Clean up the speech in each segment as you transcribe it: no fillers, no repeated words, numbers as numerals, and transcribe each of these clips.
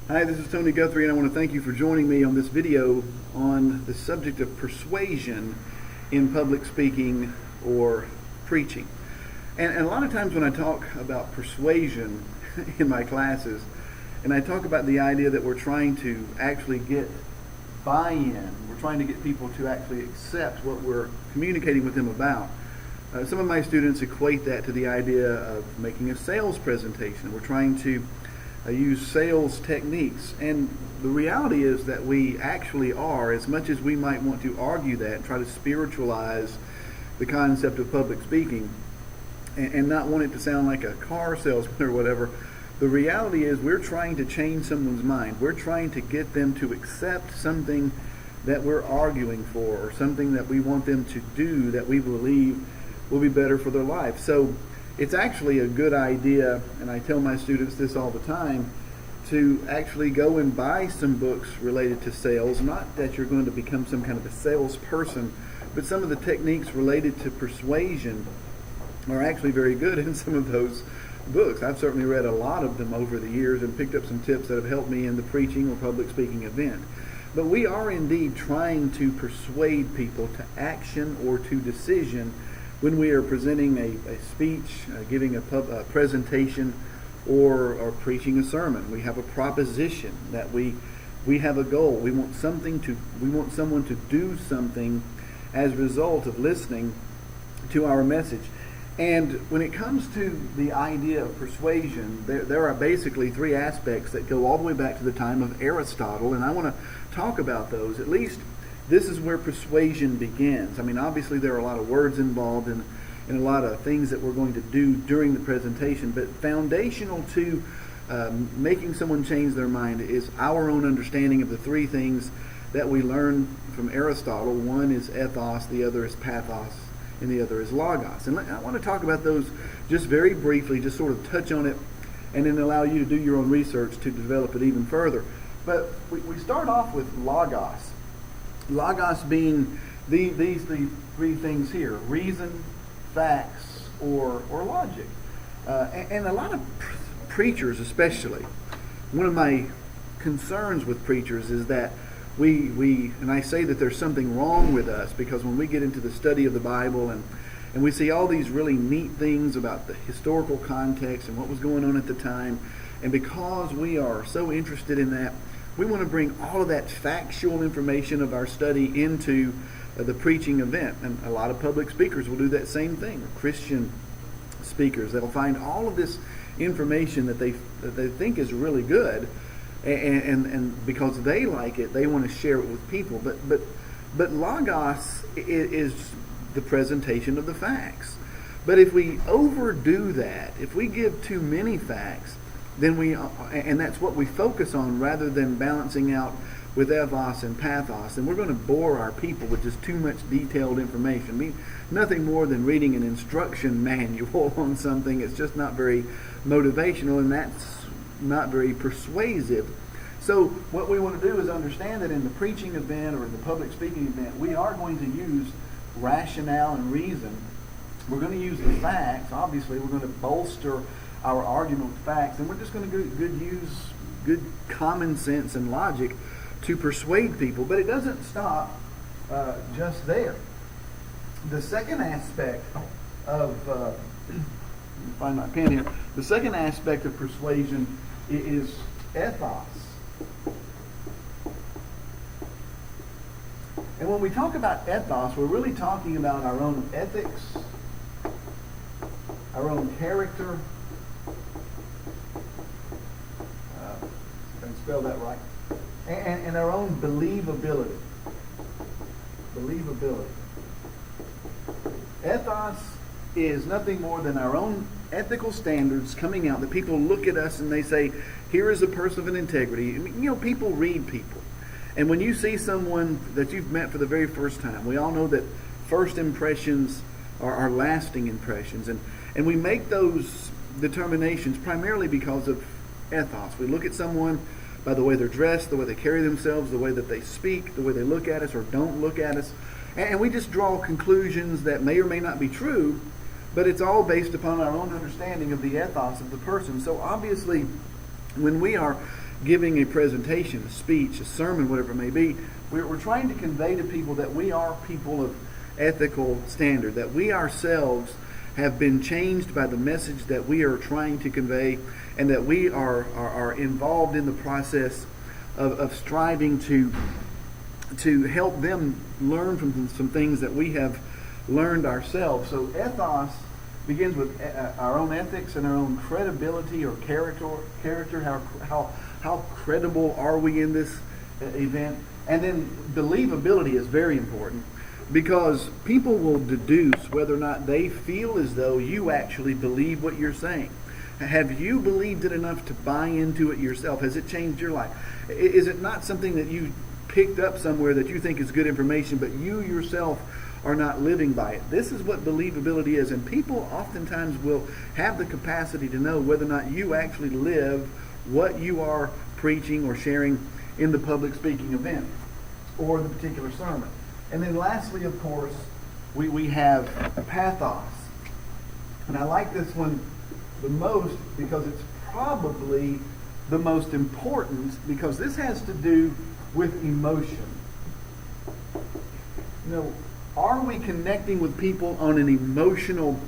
Hi, this is Tony Guthrie, and I want to thank you for joining me on this video on the subject of persuasion in public speaking or preaching. And a lot of times when I talk about persuasion in my classes, and I talk about the idea that we're trying to actually get buy-in, we're trying to get people to actually accept what we're communicating with them about. Some of my students equate that to the idea of making a sales presentation. We're trying to use sales techniques, and the reality is that we actually are, as much as we might want to argue that and try to spiritualize the concept of public speaking and not want it to sound like a car salesman or whatever. The reality is we're trying to change someone's mind. We're trying to get them to accept something that we're arguing for, or something that we want them to do that we believe will be better for their life. So it's actually a good idea, and I tell my students this all the time, to actually go and buy some books related to sales. Not that you're going to become some kind of a salesperson, but some of the techniques related to persuasion are actually very good in some of those books. I've certainly read a lot of them over the years and picked up some tips that have helped me in the preaching or public speaking event. But we are indeed trying to persuade people to action or to decision when we are presenting a speech, giving a presentation, or preaching a sermon. We have a proposition that we have a goal. We want someone to do something as a result of listening to our message. And when it comes to the idea of persuasion, there are basically three aspects that go all the way back to the time of Aristotle, and I want to talk about those. At least this is where persuasion begins. I mean, obviously there are a lot of words involved and a lot of things that we're going to do during the presentation, but foundational to making someone change their mind is our own understanding of the three things that we learn from Aristotle. One is ethos, the other is pathos, and the other is logos. And I want to talk about those just very briefly, just sort of touch on it, and then allow you to do your own research to develop it even further. But we start off with logos. Logos being these three things here: reason, facts, or logic. And a lot of preachers, especially, one of my concerns with preachers is that and I say that there's something wrong with us, because when we get into the study of the Bible and we see all these really neat things about the historical context and what was going on at the time, and because we are so interested in that, we want to bring all of that factual information of our study into the preaching event. And a lot of public speakers will do that same thing, or Christian speakers. They'll find all of this information that they think is really good, and because they like it, they want to share it with people. But logos is the presentation of the facts. But if we overdo that, if we give too many facts, then and that's what we focus on rather than balancing out with ethos and pathos, and we're going to bore our people with just too much detailed information. I mean, nothing more than reading an instruction manual on something. It's just not very motivational, and that's not very persuasive. So what we want to do is understand that in the preaching event or in the public speaking event, we are going to use rationale and reason. We're going to use the facts. Obviously, we're going to bolster our argument with facts, and we're just going to use good common sense and logic to persuade people. But it doesn't stop just there. The second aspect of let me find my pen here. The second aspect of persuasion is ethos. And when we talk about ethos, we're really talking about our own ethics, our own character. If I can spell that right. And our own believability. Ethos is nothing more than our own ethical standards coming out, that people look at us and they say, here is a person of an integrity. I mean, people read people. And when you see someone that you've met for the very first time, we all know that first impressions are lasting impressions. And we make those determinations primarily because of ethos. We look at someone by the way they're dressed, the way they carry themselves, the way that they speak, the way they look at us or don't look at us. And we just draw conclusions that may or may not be true, but it's all based upon our own understanding of the ethos of the person. So obviously, when we are giving a presentation, a speech, a sermon, whatever it may be, we're trying to convey to people that we are people of ethical standard, that we ourselves have been changed by the message that we are trying to convey, and that we are involved in the process of striving to help them learn from some things that we have learned ourselves. So ethos begins with our own ethics and our own credibility or character. How credible are we in this event? And then believability is very important, because people will deduce whether or not they feel as though you actually believe what you're saying. Have you believed it enough to buy into it yourself? Has it changed your life? Is it not something that you picked up somewhere that you think is good information, but you yourself are not living by it? This is what believability is, and people oftentimes will have the capacity to know whether or not you actually live what you are preaching or sharing in the public speaking event or the particular sermon. And then lastly, of course, we have pathos. And I like this one the most because it's probably the most important, because this has to do with emotion. Are we connecting with people on an emotional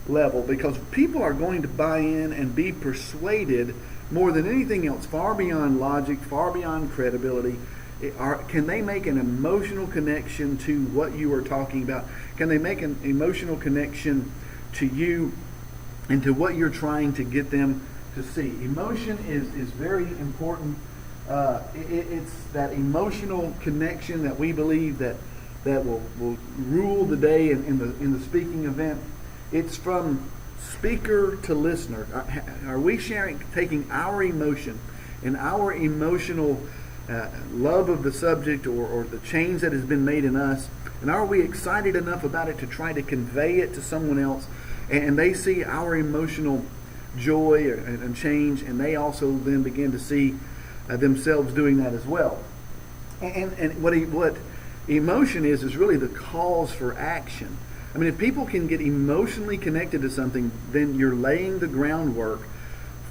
level? Because people are going to buy in and be persuaded more than anything else, far beyond logic, far beyond credibility. Can they make an emotional connection to what you are talking about? Can they make an emotional connection to you and to what you're trying to get them to see? Emotion is very important. It's that emotional connection that we believe that will rule the day in the speaking event. It's from speaker to listener. Are we taking our emotion and our emotional love of the subject or the change that has been made in us, and are we excited enough about it to try to convey it to someone else, and they see our emotional joy and change, and they also then begin to see themselves doing that as well. And what emotion is really the cause for action. I mean, if people can get emotionally connected to something, then you're laying the groundwork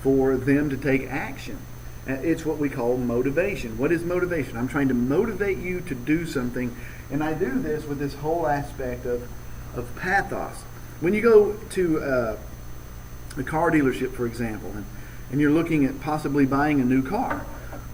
for them to take action. It's what we call motivation. What is motivation? I'm trying to motivate you to do something, and I do this with this whole aspect of pathos. When you go to a car dealership, for example, and you're looking at possibly buying a new car,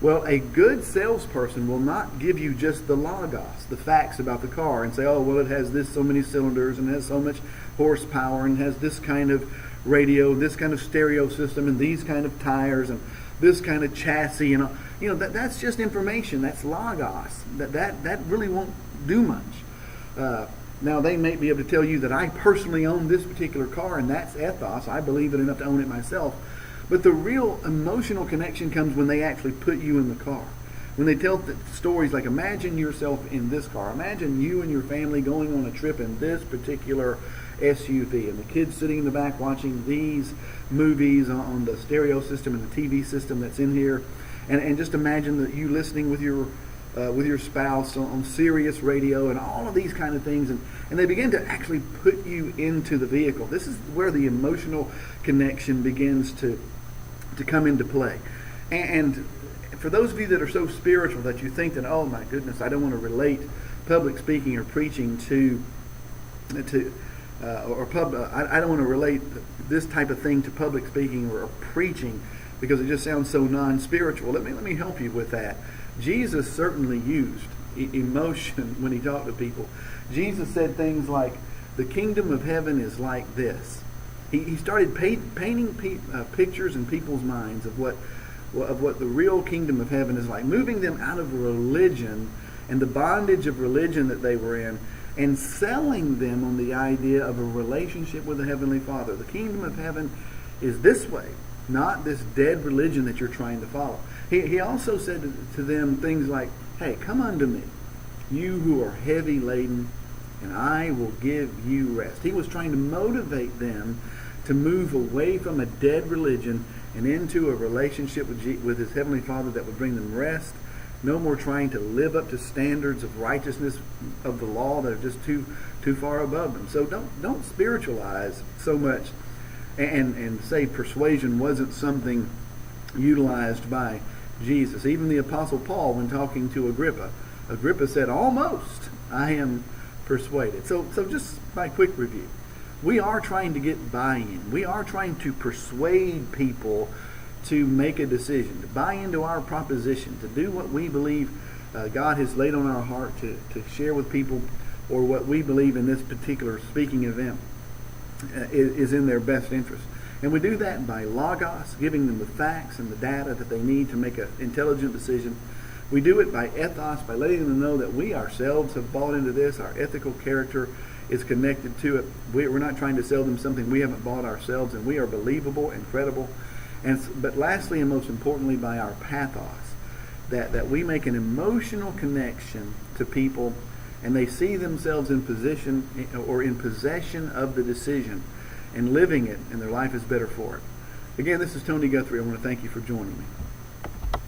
well, a good salesperson will not give you just the logos, the facts about the car, and say, oh, well, it has this so many cylinders, and has so much horsepower, and has this kind of radio, this kind of stereo system, and these kind of tires, and this kind of chassis, and that's just information. That's logos. That really won't do much. Now, they may be able to tell you that I personally own this particular car, and that's ethos. I believe it enough to own it myself. But the real emotional connection comes when they actually put you in the car. When they tell stories like, imagine yourself in this car. Imagine you and your family going on a trip in this particular SUV, and the kids sitting in the back watching these movies on the stereo system and the TV system that's in here. And just imagine that you listening with your spouse on Sirius radio and all of these kind of things. And they begin to actually put you into the vehicle. This is where the emotional connection begins to come into play. And for those of you that are so spiritual that you think that, oh my goodness, I don't want to relate public speaking or preaching I don't want to relate this type of thing to public speaking or preaching because it just sounds so non-spiritual. Let me help you with that. Jesus certainly used emotion when he talked to people. Jesus said things like, the kingdom of heaven is like this. He started painting pictures in people's minds of what the real kingdom of heaven is like, moving them out of religion and the bondage of religion that they were in, and selling them on the idea of a relationship with the Heavenly Father. The kingdom of heaven is this way, not this dead religion that you're trying to follow. He also said to them things like, hey, come unto me, you who are heavy laden, and I will give you rest. He was trying to motivate them to move away from a dead religion and into a relationship with his Heavenly Father that would bring them rest. No more trying to live up to standards of righteousness of the law that are just too far above them. So don't spiritualize so much and say persuasion wasn't something utilized by Jesus. Even the Apostle Paul, when talking to Agrippa said, almost, I am persuaded. So just by quick review, we are trying to get buy-in. We are trying to persuade people to make a decision, to buy into our proposition, to do what we believe God has laid on our heart to share with people, or what we believe in this particular speaking event is in their best interest. And we do that by logos, giving them the facts and the data that they need to make an intelligent decision. We do it by ethos, by letting them know that we ourselves have bought into this. Our ethical character is connected to it. We're not trying to sell them something we haven't bought ourselves, and we are believable and credible. But lastly and most importantly, by our pathos, that we make an emotional connection to people, and they see themselves in position or in possession of the decision and living it, and their life is better for it. Again, this is Tony Guthrie. I want to thank you for joining me.